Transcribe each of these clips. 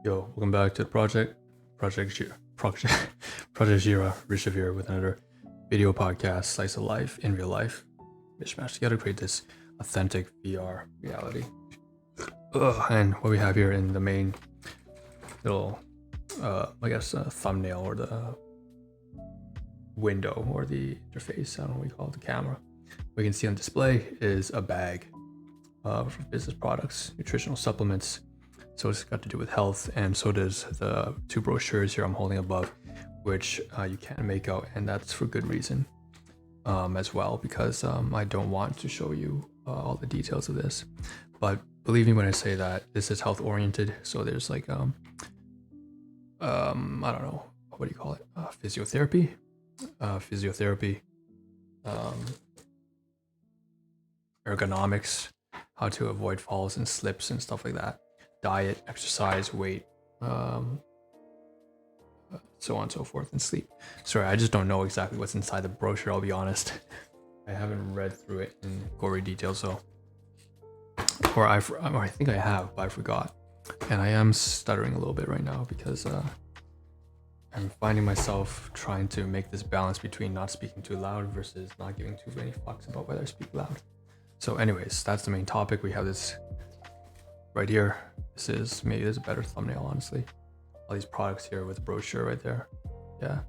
Yo, welcome back to the Project Jira. Rishav here with another video podcast, slice of life in real life. Mishmash together to create this authentic VR reality. And what we have here in the main little, thumbnail or the window or the interface, I don't know what you call it, the camera. What you can see on display is a bag of business products, nutritional supplements. So it's got to do with health, and so does the two brochures here I'm holding above, which you can't make out, and that's for good reason as well, because I don't want to show you all the details of this. But believe me when I say that this is health oriented. So there's like I don't know, what do you call it? Physiotherapy, ergonomics, how to avoid falls and slips and stuff like that, diet, exercise, weight, so on and so forth, and sleep. Sorry, I just don't know exactly what's inside the brochure, I'll be honest. I haven't read through it in gory detail, so or I think I have, but I forgot. And I am stuttering a little bit right now because I'm finding myself trying to make this balance between not speaking too loud versus not giving too many fucks about whether I speak loud. So anyways, that's the main topic. We have this right here. This is, maybe there's a better thumbnail, honestly. All these products here with the brochure right there. Yeah.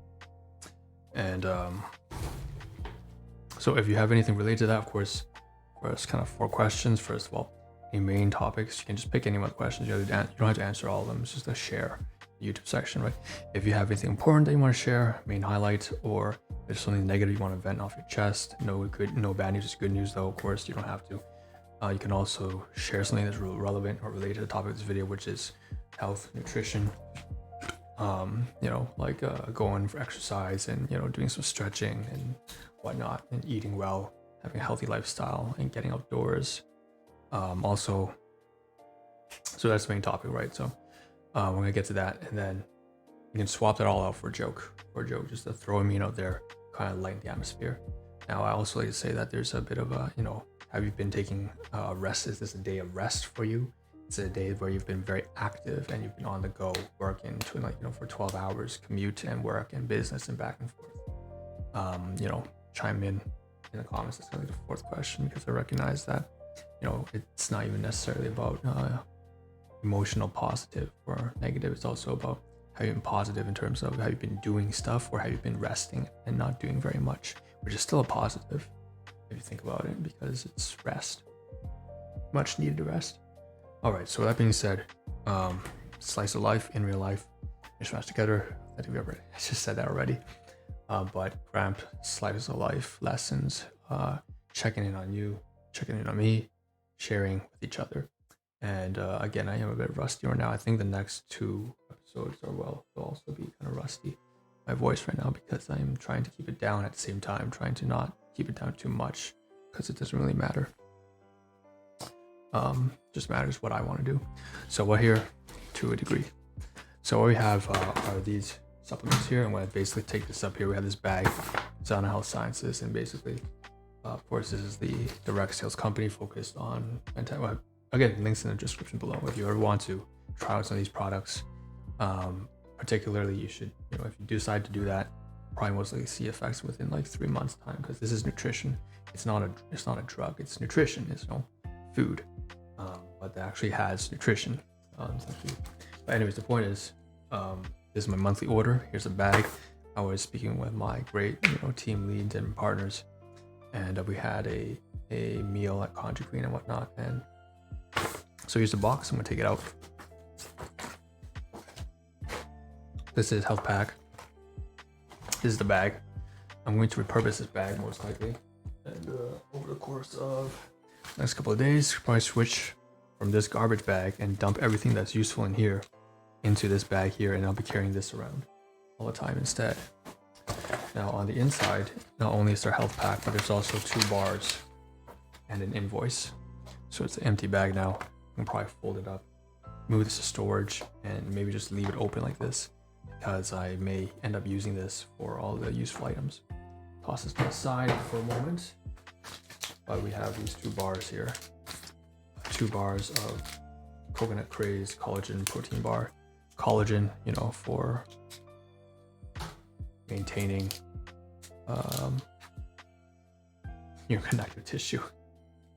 And so if you have anything related to that, of course, there's kind of 4 questions. First of all, any main topics, you can just pick any one of the questions. You don't have to answer all of them. It's just a share YouTube section, right? If you have anything important that you want to share, main highlight, or if there's something negative you want to vent off your chest, no bad news is good news though, of course, you don't have to. You can also share something that's relevant or related to the topic of this video, which is health, nutrition, going for exercise and, doing some stretching and whatnot, and eating well, having a healthy lifestyle and getting outdoors. So that's the main topic, right? So we're gonna get to that, and then you can swap that all out for a joke, just to throw a meme out there, kind of lighten the atmosphere. Now, I also like to say that there's a bit of a, have you been taking rest? Is this a day of rest for you? It's a day where you've been very active and you've been on the go, working for 12 hours, commute and work and business and back and forth. Chime in the comments. That's gonna be the 4th question, because I recognize that, it's not even necessarily about emotional positive or negative. It's also about how you've been positive in terms of how you've been doing stuff, or how you've been resting and not doing very much, which is still a positive if you think about it, because it's rest, much needed rest. All right, so that being said, slice of life in real life, mishmash together. I just said that already. But cramped slice of life lessons, checking in on you, checking in on me, sharing with each other. And again, I am a bit rusty right now. I think the next 2 episodes will also be kind of rusty, my voice right now, because I'm trying to keep it down at the same time, trying to not keep it down too much, because it doesn't really matter. Just matters what I want to do. So we're here to a degree. So what we have are these supplements here. I'm going to basically take this up here. We have this bag. It's on health sciences, and basically, of course, this is the direct sales company focused on again, links in the description below if you ever want to try out some of these products. Particularly, you should, if you decide to do that, probably most likely see effects within like 3 months time, because this is nutrition. It's not a drug. It's nutrition. It's food, but that actually has nutrition. But anyways, the point is, this is my monthly order. Here's a bag. I was speaking with my great team leads and partners, and we had a meal at Country Queen and whatnot, and so here's the box. I'm gonna take it out. This is health pack. This is the bag. I'm going to repurpose this bag most likely, and over the course of the next couple of days, probably switch from this garbage bag and dump everything that's useful in here into this bag here, and I'll be carrying this around all the time instead. Now on the inside, not only is there a health pack, but there's also 2 bars and an invoice. So it's an empty bag now. I can probably fold it up, move this to storage, and maybe just leave it open like this, because I may end up using this for all the useful items. Toss this to the side for a moment. But we have these 2 bars here. 2 bars of coconut craze collagen protein bar. collagen, you know, for maintaining your connective tissue.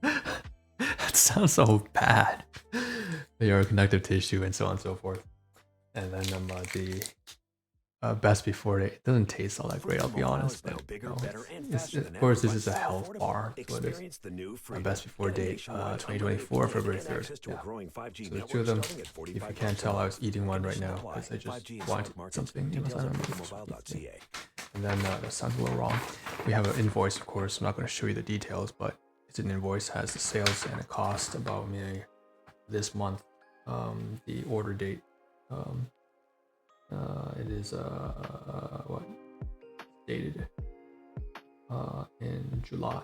That sounds so bad. Your connective tissue and so on and so forth. And then the best before date. It doesn't taste all that great, I'll be honest. But of course, this is a health bar. So it is best before date, 2024, February 3rd. Yeah. So the two of them. If you can't tell, I was eating one right now because I just wanted something. And then that sounds a little wrong. We have an invoice, of course. I'm not going to show you the details, but it's an invoice, has the sales and the cost about this month. The order date. It is what dated in July,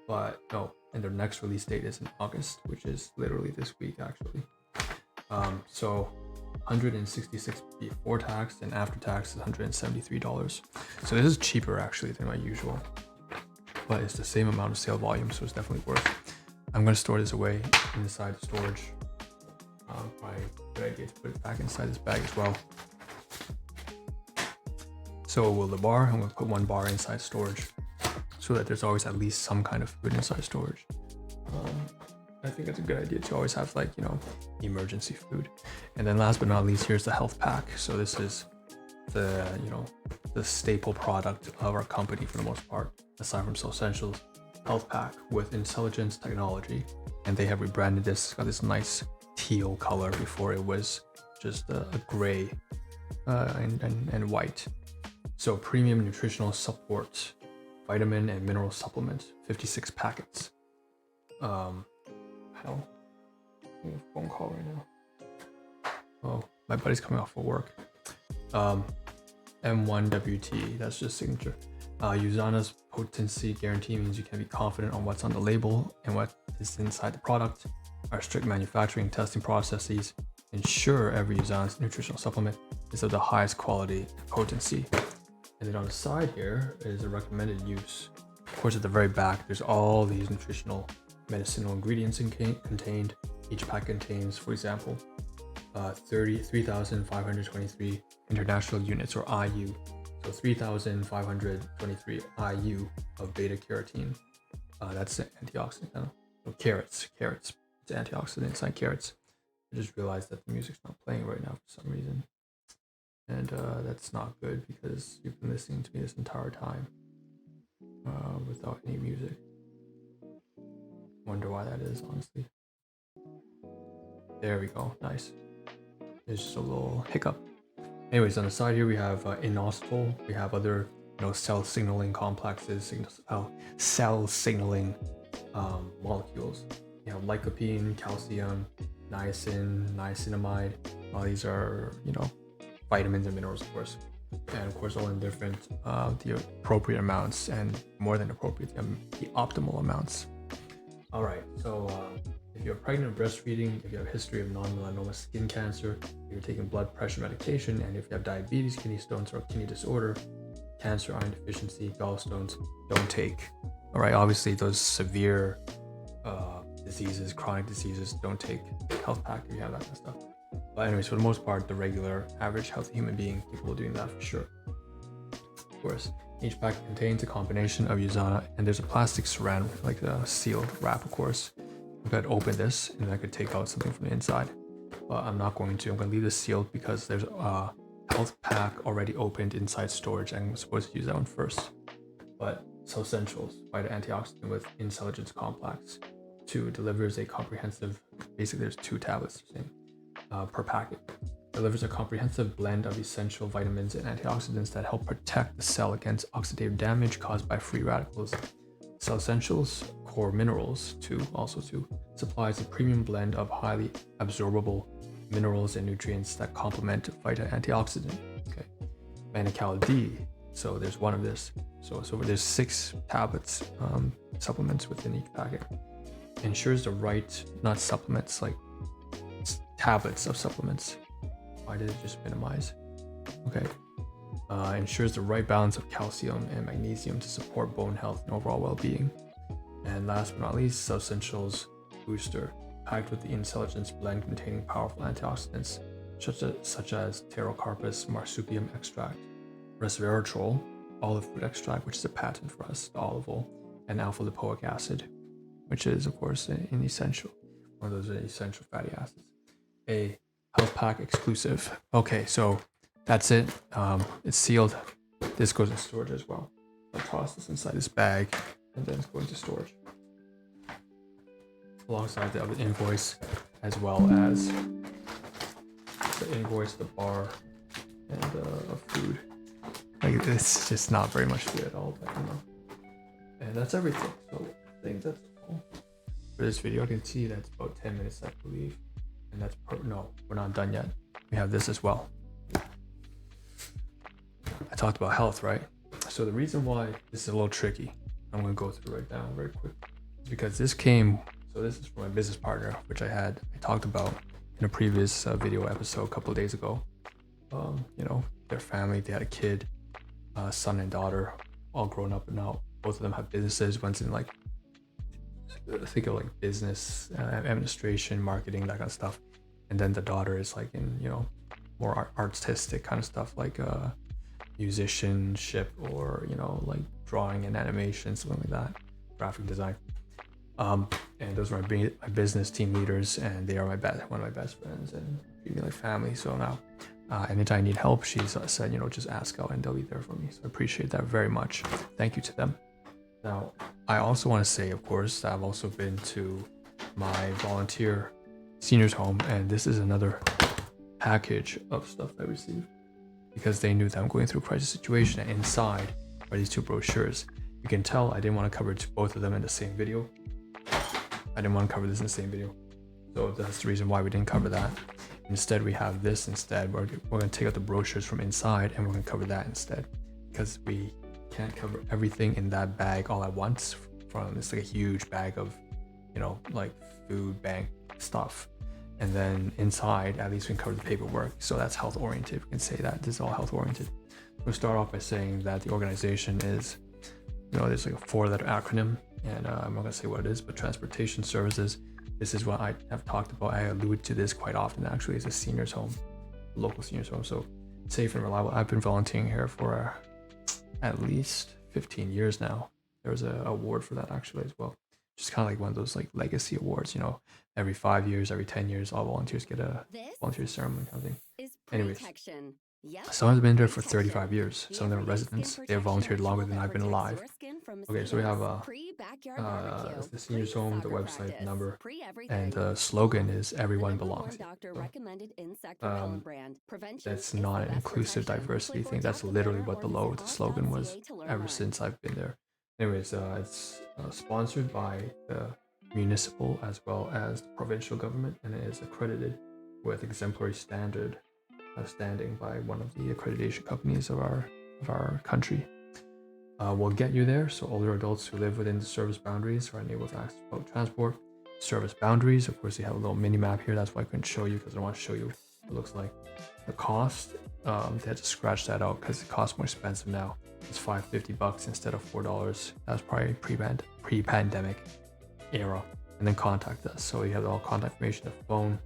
but no, and their next release date is in August, which is literally this week actually. So 166 before tax, and after tax is $173. So this is cheaper actually than my usual, but it's the same amount of sale volume, so it's definitely worth. I'm going to store this away inside the storage. Probably a good idea to put it back inside this bag as well. So will the bar. I'm going to put one bar inside storage so that there's always at least some kind of food inside storage. I think it's a good idea to always have, like, you know, emergency food. And then last but not least, here's the health pack. So this is the, you know, the staple product of our company for the most part, aside from Essentials. Health pack with intelligence technology, and they have rebranded this. Got this nice teal color. Before it was just a gray and white. So premium nutritional support, vitamin and mineral supplement, 56 packets. Hell, I'm getting a phone call right now. Oh, my buddy's coming off of work. M1WT, that's just signature. USANA's potency guarantee means you can be confident on what's on the label and what is inside the product. Our strict manufacturing and testing processes ensure every USANA's nutritional supplement is of the highest quality and potency. And then on the side here is a recommended use. Of course, at the very back, there's all these nutritional medicinal ingredients contained. Each pack contains, for example, 3,523 international units, or IU. So 3,523 IU of beta carotene. That's an antioxidant. So carrots. It's antioxidant inside carrots. I just realized that the music's not playing right now for some reason. And that's not good because you've been listening to me this entire time without any music. Wonder why that is, honestly. There we go. Nice. There's just a little hiccup. Anyways, on the side here we have inositol. We have other, you know, cell signaling complexes, cell signaling molecules. You have lycopene, calcium, niacin, niacinamide. All these are, you know, vitamins and minerals, of course, and of course all in different the appropriate amounts, and more than appropriate, the optimal amounts. All right, so if you're pregnant or breastfeeding, if you have a history of non-melanoma skin cancer, if you're taking blood pressure medication, and if you have diabetes, kidney stones, or kidney disorder, cancer, iron deficiency, gallstones, don't take. All right, obviously those severe diseases, chronic diseases, don't take health pack if you have that kind of stuff. But anyways, for the most part, the regular, average, healthy human being, people are doing that for sure. Of course, each pack contains a combination of USANA, and there's a plastic saran, like a sealed wrap, of course. I could open this, and I could take out something from the inside. But I'm not going to. I'm going to leave this sealed because there's a health pack already opened inside storage. I'm supposed to use that one first. But Essentials, Vita Antioxidant with Intelligence Complex 2, delivers a comprehensive, basically there's 2 tablets per packet. Delivers a comprehensive blend of essential vitamins and antioxidants that help protect the cell against oxidative damage caused by free radicals. Cell Essentials Core Minerals 2 supplies a premium blend of highly absorbable minerals and nutrients that complement Vita Antioxidant. Okay. Manacal D. So there's one of this. So there's 6 tablets, supplements within each packet. Ensures the right, not supplements, like tablets of supplements. Why did it just minimize? Okay. Ensures the right balance of calcium and magnesium to support bone health and overall well-being. And last but not least, Essentials Booster, packed with the Intelligence blend containing powerful antioxidants, such as Pterocarpus marsupium extract, resveratrol, olive fruit extract, which is a patent for us, the olive oil, and alpha lipoic acid, which is of course an essential, one of those essential fatty acids. A health pack exclusive. Okay, so that's it. It's sealed. This goes in storage as well. I'll toss this inside this bag, and then it's going to storage alongside the other invoice, as well as the invoice, the bar, and food. Like, it's just not very much food at all, but and that's everything. So I think that's all for this video. You can see that's about 10 minutes, I believe, and that's no, we're not done yet. We have this as well. I talked about health, right? So the reason why this is a little tricky, I'm going to go through right now very quick, is because this came. So this is from my business partner, which I talked about in a previous video episode a couple of days ago. Their family, they had a kid, son and daughter, all grown up, and now both of them have businesses. One's in think of business, administration, marketing, that kind of stuff. And then the daughter is in, more artistic kind of stuff, like musicianship, or, drawing and animation, something like that, graphic design. And those are my business team leaders, and they are one of my best friends, and treat me like family. So now, anytime I need help, she's said, just ask out, and they'll be there for me. So I appreciate that very much. Thank you to them. Now, I also want to say, of course, that I've also been to my volunteer seniors home, and this is another package of stuff I received because they knew that I'm going through a crisis situation, and inside are these 2 brochures. You can tell I didn't want to cover both of them in the same video. I didn't want to cover this in the same video. So that's the reason why we didn't cover that. Instead, we have this instead. We're going to take out the brochures from inside, and we're going to cover that instead, because we can't cover everything in that bag all at once. It's like a huge bag of, food bank stuff. And then inside, at least we can cover the paperwork. So that's health oriented. We can say that this is all health oriented. We'll start off by saying that the organization is, there's like a 4-letter acronym, and I'm not going to say what it is, but Transportation Services. This is what I have talked about. I allude to this quite often, actually. It's a seniors home, local seniors home. So safe and reliable. I've been volunteering here for at least 15 years now. There was an award for that actually as well. Just kind of like one of those legacy awards, every 5 years, every 10 years, all volunteers get a volunteer ceremony kind of thing. Anyways, some have been there for 35 years. Some of them are residents. They have volunteered longer than I've been alive. Okay, so we have the seniors home, the website, the number, and the slogan is "Everyone belongs." So, that's not an inclusive diversity thing. That's literally what the slogan was ever since I've been there. Anyways, it's sponsored by the municipal as well as the provincial government, and it is accredited with exemplary standing by one of the accreditation companies of our country. We'll get you there. So older adults who live within the service boundaries are unable to access public transport. Service boundaries, of course, you have a little mini map here. That's why I couldn't show you, because I don't want to show you what it looks like. The cost, they had to scratch that out because it costs more expensive now. It's $5.50 instead of $4. That's probably pre-pandemic era. And then contact us. So you have all contact information: the phone,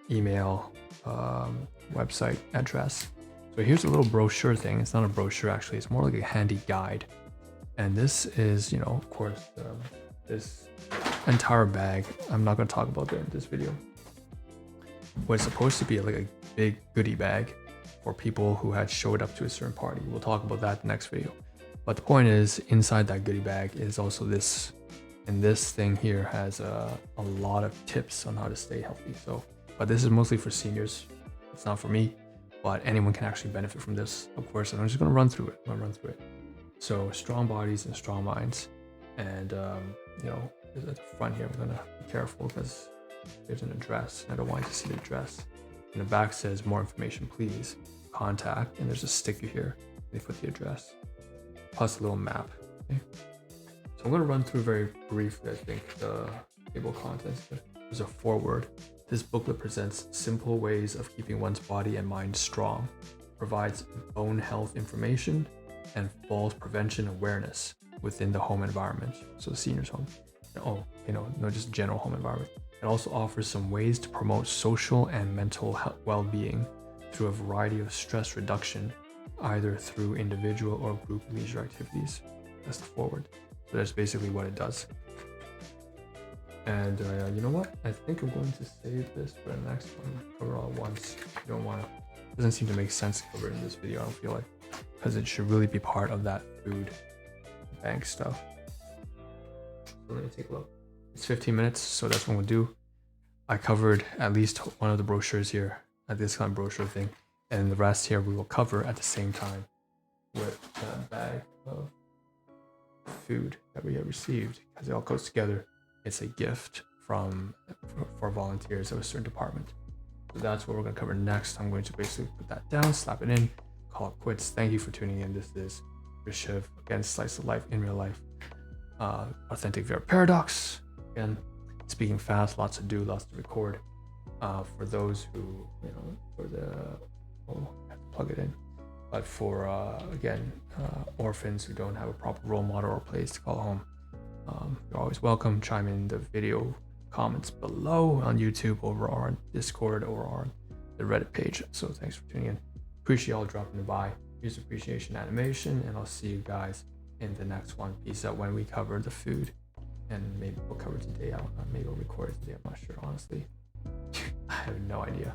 email, website, address. So here's a little brochure thing. It's not a brochure actually. It's more like a handy guide. And this is, of course, this entire bag. I'm not going to talk about that in this video. What it's supposed to be like a big goodie bag for people who had showed up to a certain party. We'll talk about that in the next video. But the point is, inside that goodie bag is also this. And this thing here has a lot of tips on how to stay healthy. But this is mostly for seniors. It's not for me, but anyone can actually benefit from this, of course. And I'm just going to run through it. So strong bodies and strong minds. And, at the front here, I'm going to be careful because there's an address. I don't want you to see the address. And the back says, more information, please contact. And there's a sticker here. They put the address, plus a little map. Okay. So I'm going to run through very briefly, I think, the table of contents. There's a foreword. This booklet presents simple ways of keeping one's body and mind strong, provides bone health information, and falls prevention awareness within the home environment. So the senior's home. No, just general home environment. It also offers some ways to promote social and mental well-being through a variety of stress reduction, either through individual or group leisure activities. That's the forward. So that's basically what it does. And you know what? I think I'm going to save this for the next one. Cover all at once. You don't want to. Doesn't seem to make sense to cover in this video. I don't feel like, because it should really be part of that food bank stuff. So let me take a look. It's 15 minutes, so that's what we'll do. I covered at least one of the brochures here, at this kind of brochure thing, and the rest here we will cover at the same time with that bag of food that we have received, because it all goes together. It's a gift for volunteers of a certain department. So that's what we're going to cover next. I'm going to basically put that down, slap it in, call it quits. Thank you for tuning in. This is Rishiv, again, slice of life in real life. Authentic Vera Paradox. Again, speaking fast, lots to do, lots to record. For those who, for the, I have to plug it in. But for, again, orphans who don't have a proper role model or place to call home, you're always welcome. Chime in the video comments below on YouTube, over on Discord, or on the Reddit page. So thanks for tuning in. Appreciate y'all dropping by. Here's appreciation animation, and I'll see you guys in the next one. Peace out. When we cover the food, and maybe we'll cover today. Maybe we'll record it today. I'm not sure, honestly. I have no idea.